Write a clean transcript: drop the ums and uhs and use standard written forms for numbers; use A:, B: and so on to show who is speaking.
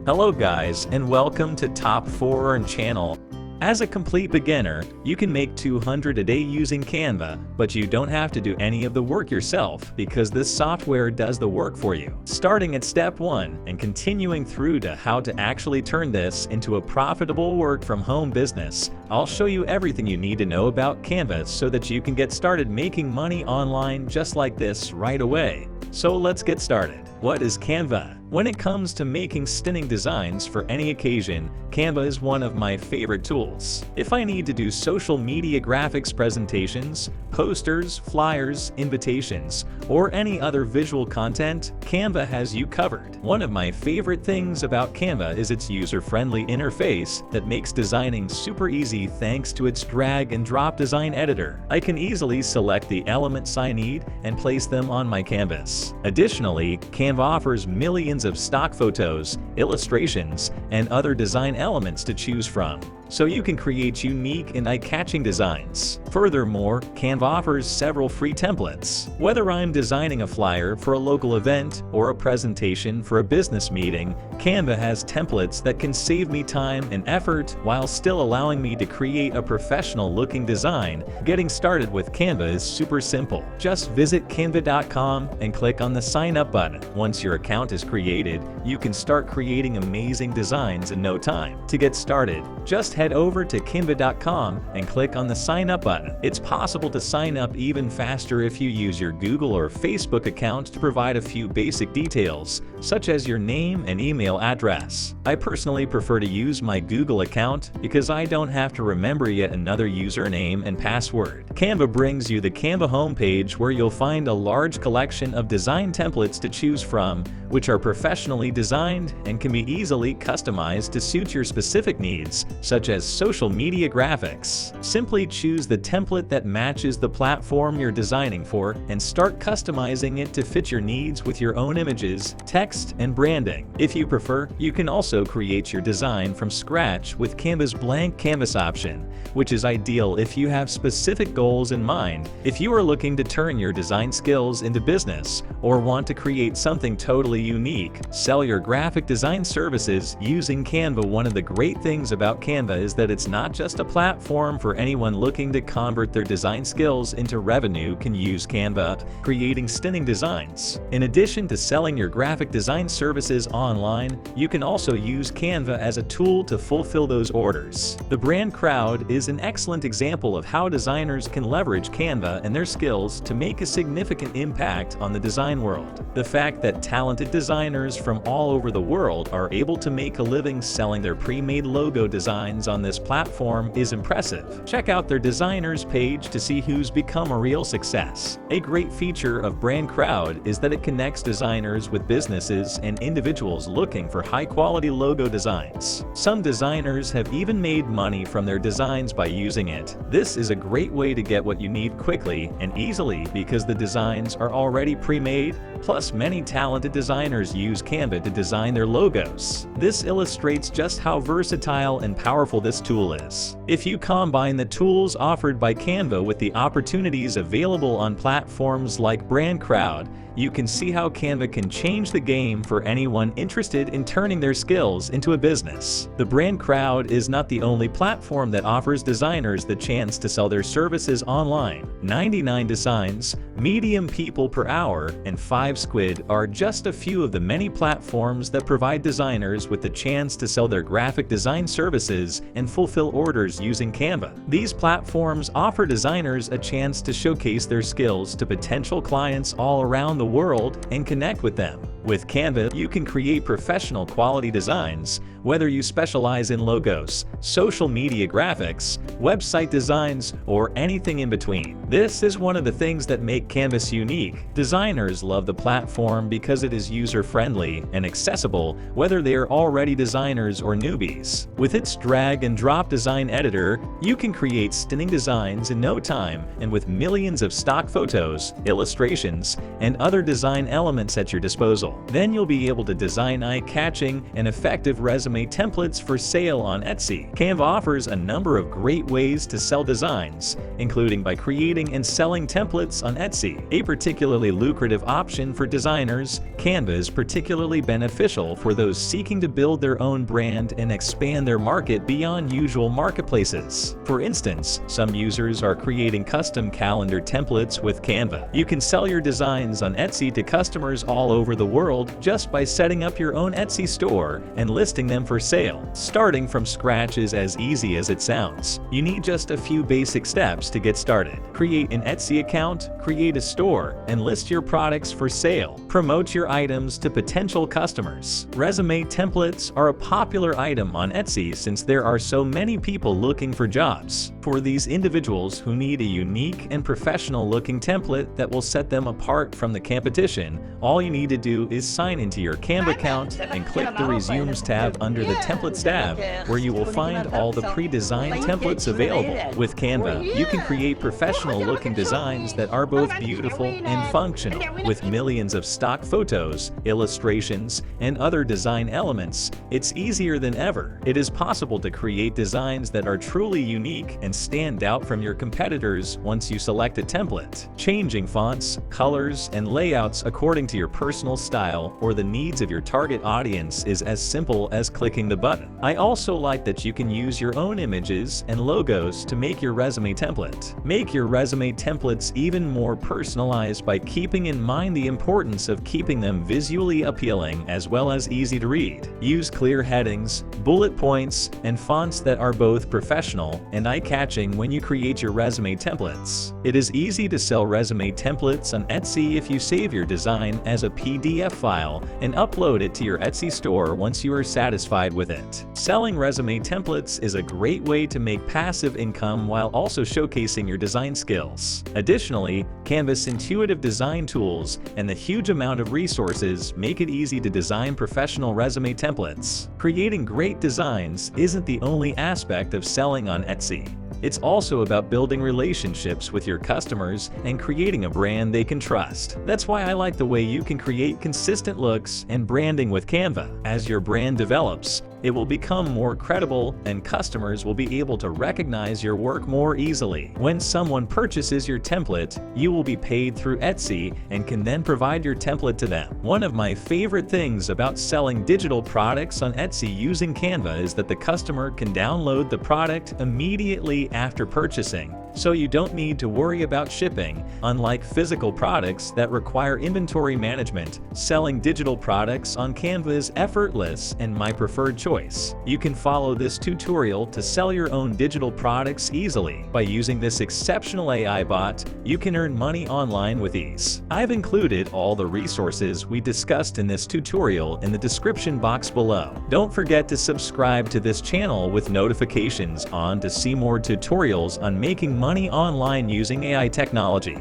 A: Hello guys, and welcome to Top 4 Earn channel. As a complete beginner, you can make $200 a day using Canva, but you don't have to do any of the work yourself because this software does the work for you. Starting at step 1 and continuing through to how to actually turn this into a profitable work-from-home business, I'll show you everything you need to know about Canva so that you can get started making money online just like this right away. So let's get started. What is Canva? When it comes to making stunning designs for any occasion, Canva is one of my favorite tools. If I need to do social media graphics presentations, posters, flyers, invitations, or any other visual content, Canva has you covered. One of my favorite things about Canva is its user-friendly interface that makes designing super easy thanks to its drag and drop design editor. I can easily select the elements I need and place them on my canvas. Additionally, Canva offers millions of stock photos, illustrations, and other design elements to choose from, so you can create unique and eye-catching designs. Furthermore, Canva offers several free templates. Whether I'm designing a flyer for a local event or a presentation for a business meeting, Canva has templates that can save me time and effort while still allowing me to create a professional-looking design. Getting started with Canva is super simple. Just visit canva.com and click on the Sign Up button. Once your account is created, you can start creating amazing designs in no time. To get started, just head over to canva.com and click on the Sign Up button. It's possible to sign up even faster if you use your Google or Facebook account to provide a few basic details, such as your name and email address. I personally prefer to use my Google account because I don't have to remember yet another username and password. Canva brings you the Canva homepage where you'll find a large collection of design templates to choose from, which are professionally designed and can be easily customized to suit your specific needs, such as social media graphics. Simply choose the template that matches the platform you're designing for and start customizing it to fit your needs with your own images, text, and branding. If you prefer, you can also create your design from scratch with Canva's blank canvas option, which is ideal if you have specific goals in mind. If you are looking to turn your design skills into business or want to create something totally unique, sell your graphic design services using Canva. One of the great things about Canva is that it's not just a platform for anyone looking to convert their design skills into revenue can use Canva, creating stunning designs. In addition to selling your graphic design services online, you can also use Canva as a tool to fulfill those orders. The Brand Crowd is an excellent example of how designers can leverage Canva and their skills to make a significant impact on the design world. The fact that talented designers from all over the world are able to make a living selling their pre-made logo designs on this platform is impressive. Check out their designers page to see who's become a real success. A great feature of Brand Crowd is that it connects designers with businesses and individuals looking for high-quality logo designs. Some designers have even made money from their designs by using it. This is a great way to get what you need quickly and easily because the designs are already pre-made. Plus, many talented designers use Canva to design their logos. This illustrates just how versatile and powerful this tool is. If you combine the tools offered by Canva with the opportunities available on platforms like Brand Crowd, you can see how Canva can change the game for anyone interested in turning their skills into a business. The Brand Crowd is not the only platform that offers designers the chance to sell their services online. 99 Designs, Medium People Per Hour, and 5 Squid are just a few of the many platforms that provide designers with the chance to sell their graphic design services and fulfill orders using Canva. These platforms offer designers a chance to showcase their skills to potential clients all around the world and connect with them. With Canva, you can create professional quality designs, whether you specialize in logos, social media graphics, website designs, or anything in between. This is one of the things that make Canvas unique. Designers love the platform because it is user-friendly and accessible, whether they are already designers or newbies. With its drag and drop design editor, you can create stunning designs in no time, and with millions of stock photos, illustrations, and other other design elements at your disposal. Then you'll be able to design eye-catching and effective resume templates for sale on Etsy. Canva offers a number of great ways to sell designs, including by creating and selling templates on Etsy. A particularly lucrative option for designers, Canva is particularly beneficial for those seeking to build their own brand and expand their market beyond usual marketplaces. For instance, some users are creating custom calendar templates with Canva. You can sell your designs on Etsy to customers all over the world just by setting up your own Etsy store and listing them for sale. Starting from scratch is as easy as it sounds. You need just a few basic steps to get started. Create an Etsy account, create a store, and list your products for sale. Promote your items to potential customers. Resume templates are a popular item on Etsy since there are so many people looking for jobs. For these individuals who need a unique and professional-looking template that will set them apart from the competition, all you need to do is sign into your Canva account and click the Resumes tab under the Templates tab, where you will find all the pre-designed templates available. With Canva, you can create professional-looking designs that are both beautiful and functional. With millions of stock photos, illustrations, and other design elements, it's easier than ever. It is possible to create designs that are truly unique and stand out from your competitors once you select a template. Changing fonts, colors, and layouts according to your personal style or the needs of your target audience is as simple as clicking the button. I also like that you can use your own images and logos to make your resume template. Make your resume templates even more personalized by keeping in mind the importance of keeping them visually appealing as well as easy to read. Use clear headings, bullet points, and fonts that are both professional and eye-catching when you create your resume templates. It is easy to sell resume templates on Etsy if you save your design as a PDF file and upload it to your Etsy store once you are satisfied with it. Selling resume templates is a great way to make passive income while also showcasing your design skills. Additionally, Canva's intuitive design tools and the huge amount of resources make it easy to design professional resume templates. Creating great designs isn't the only aspect of selling on Etsy. It's also about building relationships with your customers and creating a brand they can trust. That's why I like the way you can create consistent looks and branding with Canva. As your brand develops, it will become more credible and customers will be able to recognize your work more easily. When someone purchases your template, you will be paid through Etsy and can then provide your template to them. One of my favorite things about selling digital products on Etsy using Canva is that the customer can download the product immediately after purchasing, so you don't need to worry about shipping. Unlike physical products that require inventory management, selling digital products on Canva is effortless and my preferred choice. You can follow this tutorial to sell your own digital products easily. By using this exceptional AI bot, you can earn money online with ease. I've included all the resources we discussed in this tutorial in the description box below. Don't forget to subscribe to this channel with notifications on to see more tutorials on making money online using AI technology.